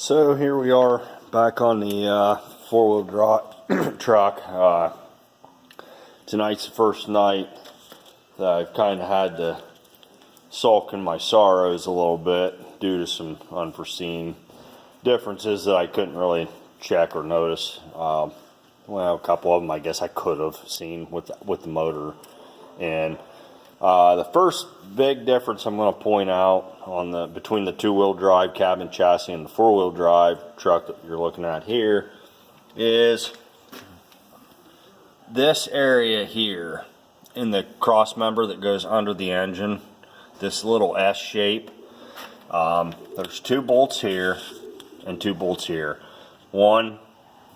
So here we are back on the four-wheel drive truck. Tonight's the first night that I've kind of had to sulk in my sorrows a little bit due to some unforeseen differences that I couldn't really check or notice. Well, a couple of them I guess I could have seen with the motor. And the first big difference I'm going to point out between the two-wheel drive cabin chassis and the four-wheel drive truck that you're looking at here is this area here in the cross member that goes under the engine, this little S shape. There's two bolts here and two bolts here. One,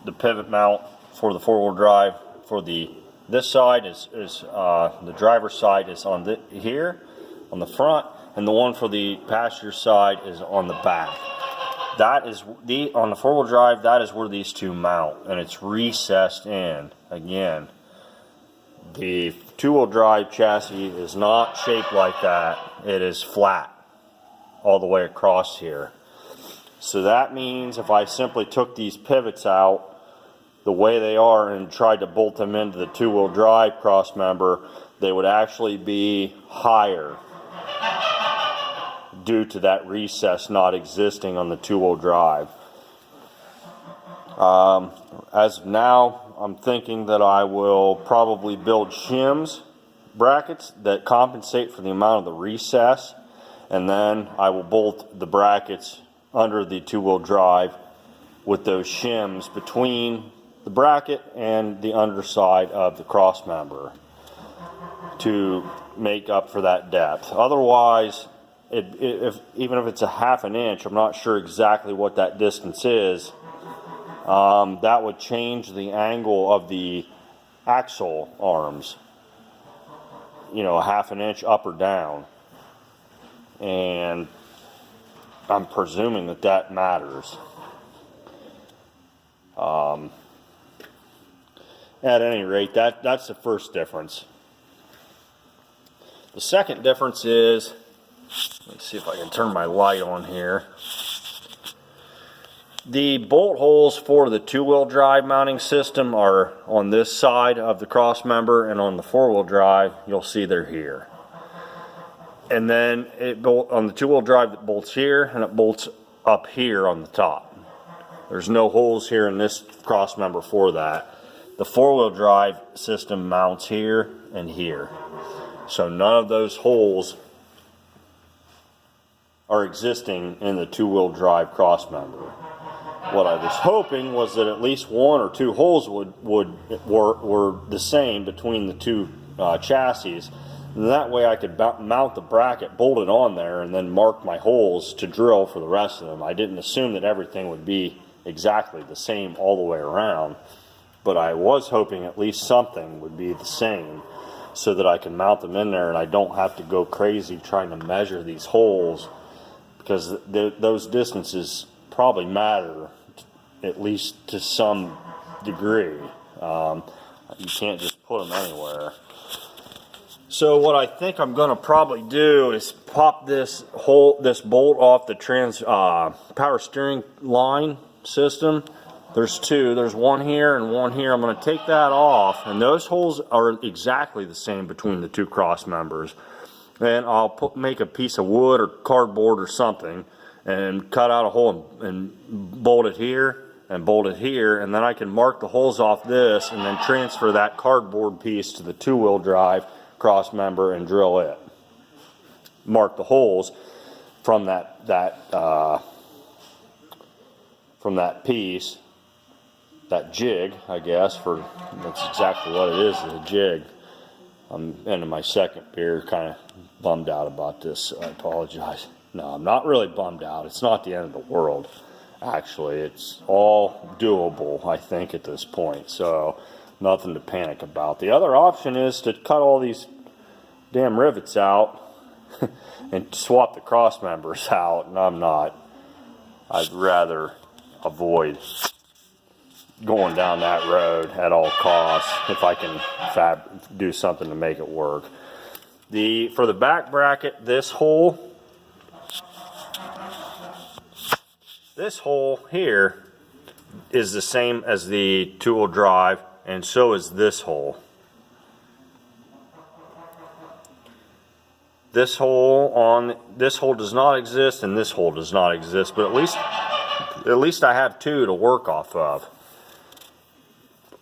the pivot mount for the four-wheel drive for this side is the driver's side is on here on the front, and the one for the passenger side is on the back. That is on the four-wheel drive. That is where these two mount, and it's recessed in. Again, the two-wheel drive chassis is not shaped like that. It is flat all the way across here. So that means if I simply took these pivots out the way they are and tried to bolt them into the two-wheel drive cross member, they would actually be higher due to that recess not existing on the two-wheel drive. As of now, I'm thinking that I will probably build shims brackets that compensate for the amount of the recess, and then I will bolt the brackets under the two-wheel drive with those shims between the bracket and the underside of the cross member to make up for that depth. Otherwise, even if it's a half an inch, I'm not sure exactly what that distance is. That would change the angle of the axle arms, a half an inch up or down, and I'm presuming that matters. At any rate, that's the first difference. The second difference is, let's see if I can turn my light on here. The bolt holes for the two-wheel drive mounting system are on this side of the cross member, and on the four-wheel drive, you'll see they're here. And then on the two-wheel drive, it bolts here, and it bolts up here on the top. There's no holes here in this cross member for that. The four-wheel drive system mounts here and here. So none of those holes are existing in the two-wheel drive cross member. What I was hoping was that at least one or two holes were the same between the two chassis. And that way I could mount the bracket, bolt it on there, and then mark my holes to drill for the rest of them. I didn't assume that everything would be exactly the same all the way around, but I was hoping at least something would be the same so that I can mount them in there and I don't have to go crazy trying to measure these holes, because those distances probably matter, at least to some degree. You can't just put them anywhere. So what I think I'm going to probably do is pop this bolt off the power steering line system. There's two. There's one here and one here. I'm going to take that off, and those holes are exactly the same between the two cross members. And I'll make a piece of wood or cardboard or something and cut out a hole and bolt it here and bolt it here, and then I can mark the holes off this and then transfer that cardboard piece to the two-wheel drive cross member and drill it. Mark the holes from that piece, that jig, I guess, that's exactly what it is, a jig. I'm into my second beer, kind of bummed out about this, so I apologize. No, I'm not really bummed out. It's not the end of the world. Actually, it's all doable, I think, at this point, so nothing to panic about. The other option is to cut all these damn rivets out and swap the cross members out, and I'm not. I'd rather avoid going down that road at all costs if I can do something to make it work. For the back bracket, this hole This hole here is the same as the two-wheel drive, and so is this hole. This hole does not exist, and this hole does not exist, but at least I have two to work off of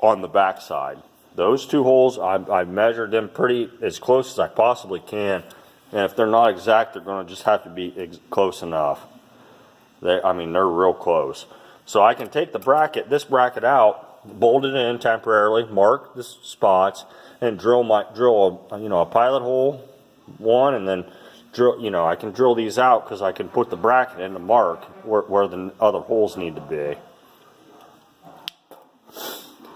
on the back side. Those two holes, I've measured them pretty as close as I possibly can, and if they're not exact, they're going to just have to be close enough. I mean, they're real close. So I can take this bracket out, bolt it in temporarily, mark the spots, and drill a pilot hole one, and then drill. I can drill these out because I can put the bracket in to mark where the other holes need to be.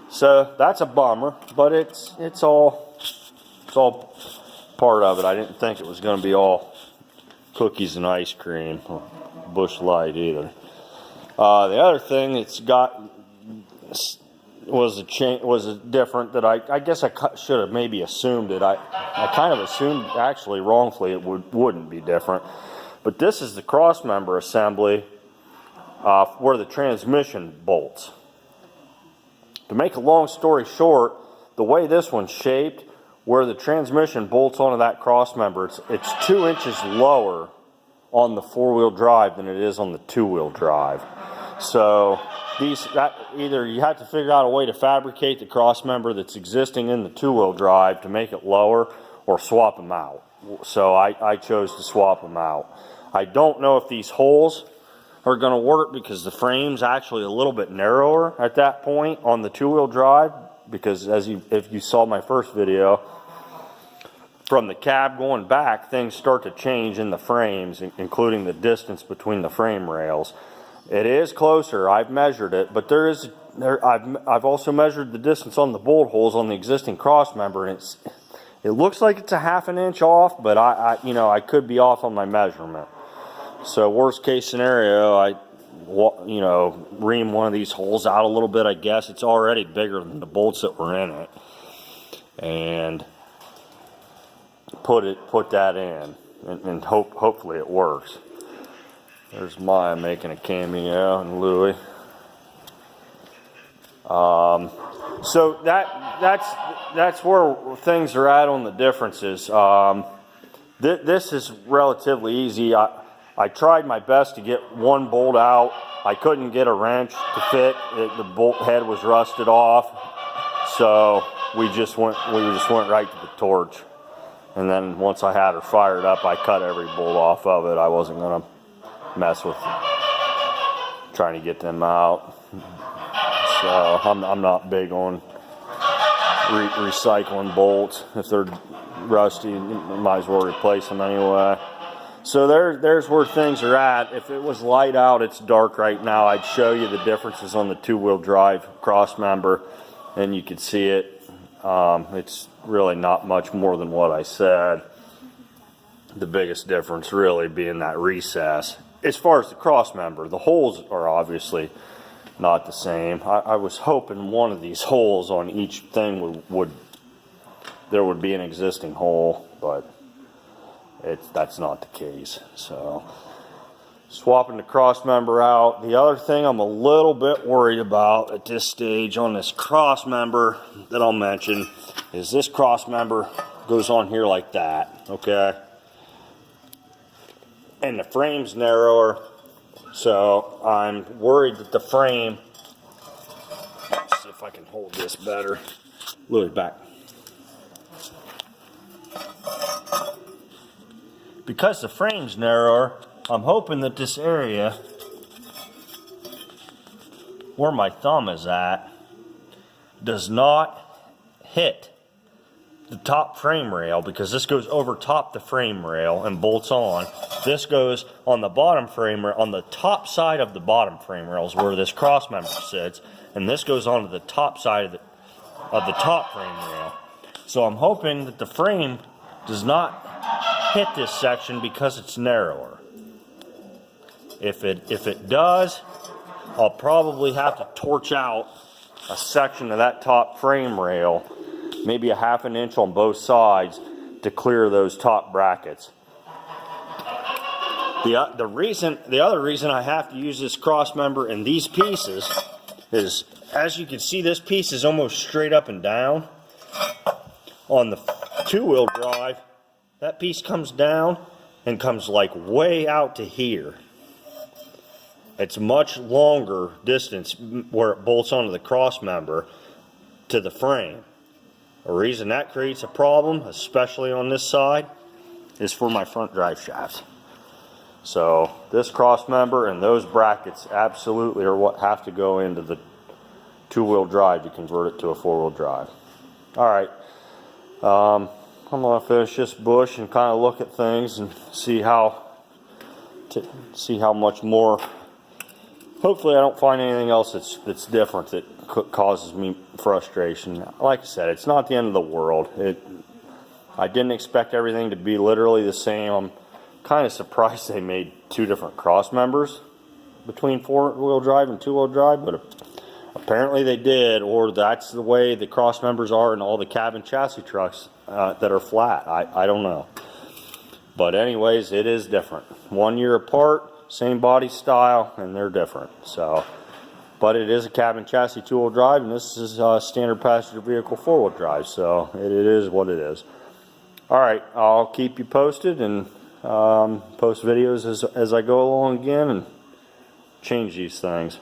So that's a bummer, but it's all part of it. I didn't think it was going to be all cookies and ice cream or Busch Light either. The other thing it's got was different that I guess I should have maybe assumed it. I kind of assumed, actually wrongfully, it wouldn't be different. But this is the crossmember assembly where the transmission bolts. To make a long story short, the way this one's shaped, where the transmission bolts onto that crossmember, it's 2 inches lower on the four-wheel drive than it is on the two-wheel drive. So either you have to figure out a way to fabricate the crossmember that's existing in the two-wheel drive to make it lower, or swap them out. So I chose to swap them out. I don't know if these holes are going to work because the frame's actually a little bit narrower at that point on the two-wheel drive, because if you saw my first video, from the cab going back, things start to change in the frames, including the distance between the frame rails. It is closer. I've measured it, but I've also measured the distance on the bolt holes on the existing crossmember, and it looks like it's a ½ an inch off, but I could be off on my measurement. So worst case scenario, I ream one of these holes out a little bit. I guess it's already bigger than the bolts that were in it, and put that in, and hopefully it works. There's Maya making a cameo, and Louie. So that's where things are at on the differences. This is relatively easy. I tried my best to get one bolt out. I couldn't get a wrench to fit. The bolt head was rusted off, so we just went right to the torch. And then once I had her fired up, I cut every bolt off of it. I wasn't gonna mess with trying to get them out. So I'm not big on recycling bolts. If they're rusty, you might as well replace them anyway. So there's where things are at. If it was light out, it's dark right now, I'd show you the differences on the two-wheel drive crossmember, and you could see it. It's really not much more than what I said. The biggest difference really being that recess. As far as the crossmember, the holes are obviously not the same. I was hoping one of these holes on each thing there would be an existing hole, but that's not the case. So swapping the crossmember out. The other thing I'm a little bit worried about at this stage on this crossmember that I'll mention is this crossmember goes on here like that, okay? And the frame's narrower, so I'm worried that the frame, let's see if I can hold this better. Louis, back. Because the frame's narrower, I'm hoping that this area where my thumb is at does not hit the top frame rail, because this goes over top the frame rail and bolts on. This goes on the bottom frame rail, on the top side of the bottom frame rails where this crossmember sits, and this goes onto the top side of the top frame rail. So I'm hoping that the frame does not hit this section because it's narrower. If it does, I'll probably have to torch out a section of that top frame rail, maybe a ½ an inch on both sides, to clear those top brackets. The other reason I have to use this cross member in these pieces is, as you can see, this piece is almost straight up and down. On the two-wheel drive, that piece comes down and comes like way out to here. It's much longer distance where it bolts onto the cross member to the frame. The reason that creates a problem, especially on this side, is for my front drive shafts. So this cross member and those brackets absolutely are what have to go into the two-wheel drive to convert it to a four-wheel drive. Alright, I'm going to finish this bush and kind of look at things and see how much more. Hopefully I don't find anything else that's different that causes me frustration. Like I said, it's not the end of the world. I didn't expect everything to be literally the same. I'm kind of surprised they made two different cross members between four-wheel drive and two-wheel drive, but apparently they did, or that's the way the cross members are in all the cab and chassis trucks that are flat. I don't know. But anyways, it is different. 1 year apart, same body style, and they're different. So, but it is a cab and chassis two-wheel drive, and this is a standard passenger vehicle four-wheel drive. So it is what it is. All right, I'll keep you posted and post videos as I go along again and change these things.